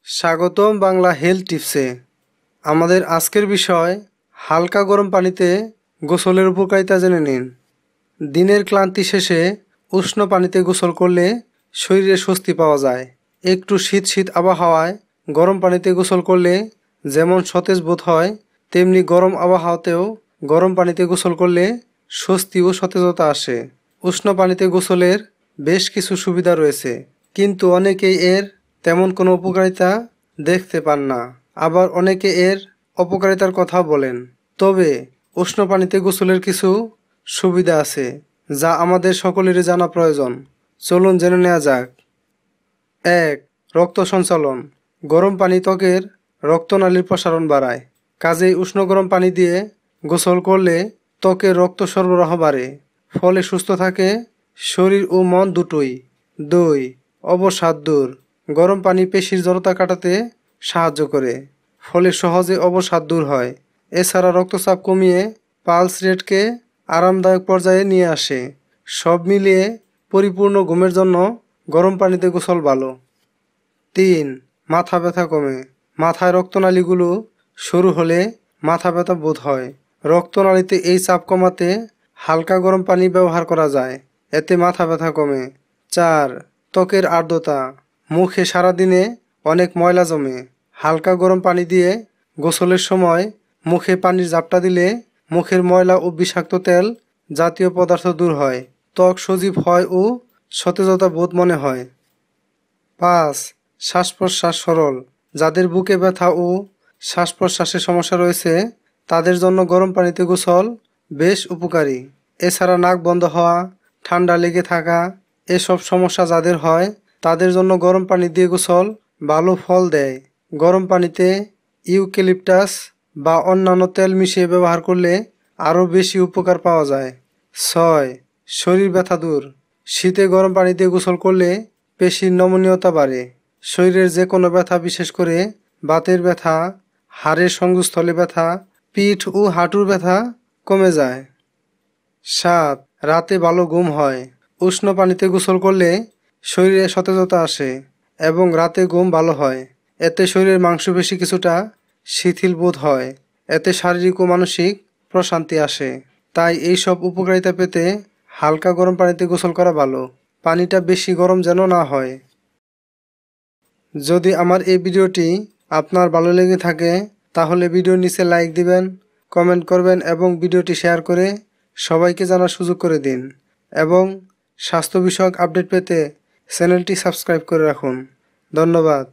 স্বাগতম বাংলা হেলথ টিপসে। আমাদের আজকের বিষয় হালকা গরম পানিতে গোসলের উপকারিতা জেনে নিন। দিনের ক্লান্তি শেষে উষ্ণ পানিতে গোসল করলে শরীরে স্বস্তি পাওয়া যায়। একটু শীত শীত আবহাওয়ায় গরম পানিতে গোসল করলে যেমন সতেজ বোধ হয়, তেমনি গরম আবহাওয়াতেও গরম পানিতে গোসল করলে স্বস্তি ও সতেজতা আসে। উষ্ণ পানিতে গোসলের বেশ কিছু সুবিধা রয়েছে, কিন্তু অনেকেই এর তেমন কোনো উপকারিতা দেখতে পান না। আবার অনেকে এর অপকারিতার কথা বলেন। তবে উষ্ণ পানিতে গোসলের কিছু সুবিধা আছে, যা আমাদের সকলেরই জানা প্রয়োজন। চলুন জেনে নেওয়া যাক। 1. রক্ত সঞ্চালন। গরম পানি ত্বকের রক্তনালীর প্রসারণ বাড়ায়। কাজেই উষ্ণ গরম পানি দিয়ে গোসল করলে ত্বকের রক্ত সরবরাহ বাড়ে, ফলে সুস্থ থাকে শরীর ও মন দুটোই। 2. অবসাদ দূর। গরম পানি পেশির জড়তা কাটাতে সাহায্য করে, ফলে সহজে অবসাদ দূর হয়। এছাড়া রক্তচাপ কমিয়ে পালস রেটকে আরামদায়ক পর্যায়ে নিয়ে আসে। সব মিলিয়ে পরিপূর্ণ ঘুমের জন্য গরম পানিতে গোসল ভালো। 3. মাথা ব্যথা কমে। মাথায় রক্তনালীগুলো সরু হলে মাথা ব্যথা বোধ হয়। রক্তনালীতে এই চাপ কমাতে হালকা গরম পানি ব্যবহার করা যায়, এতে মাথা ব্যথা কমে। 4. ত্বকের আর্দ্রতা। মুখে সারাদিনে অনেক ময়লা জমে। হালকা গরম পানি দিয়ে গোসলের সময় মুখে পানির ঝাপটা দিলে মুখের ময়লা ও বিষাক্ত তেল জাতীয় পদার্থ দূর হয়। ত্বক সজীব হয় ও সতেজতা বোধ মনে হয়। 5. শ্বাস প্রশ্বাস সরল। যাদের বুকে ব্যথা ও শ্বাস প্রশ্বাসের সমস্যা রয়েছে, তাদের জন্য গরম পানিতে গোসল বেশ উপকারী। এছাড়া নাক বন্ধ হওয়া, ঠান্ডা লেগে থাকা এসব সমস্যা যাদের হয়, তাদের জন্য গরম পানি দিয়ে গোসল ভালো ফল দেয়। গরম পানিতে ইউক্যালিপটাস বা অন্যান্য তেল মিশিয়ে ব্যবহার করলে আরও বেশি উপকার পাওয়া যায়। 6. শরীর ব্যথা দূর। শীতে গরম পানি দিয়ে গোসল করলে পেশির নমনীয়তা বাড়ে। শরীরের যে কোনো ব্যথা, বিশেষ করে বাতের ব্যথা, হাড়ের সংযোগস্থলে ব্যথা, পিঠ ও হাঁটুর ব্যথা কমে যায়। 7. রাতে ভালো ঘুম হয়। উষ্ণ পানিতে গোসল করলে শরীরে সতেজতা আসে এবং রাতে ঘুম ভালো হয়। এতে শরীরের মাংসপেশি কিছুটা শিথিল বোধ হয়। এতে শারীরিক ও মানসিক প্রশান্তি আসে। তাই এই সব উপকারিতা পেতে হালকা গরম পানিতে গোসল করা ভালো। পানিটা বেশি গরম যেন না হয়। যদি আমার এই ভিডিওটি আপনার ভালো লেগে থাকে, তাহলে ভিডিওর নিচে লাইক দিবেন, কমেন্ট করবেন এবং ভিডিওটি শেয়ার করে সবাইকে জানার সুযোগ করে দিন। এবং স্বাস্থ্য বিষয়ক আপডেট পেতে চ্যানেলটি সাবস্ক্রাইব করে রাখুন। ধন্যবাদ।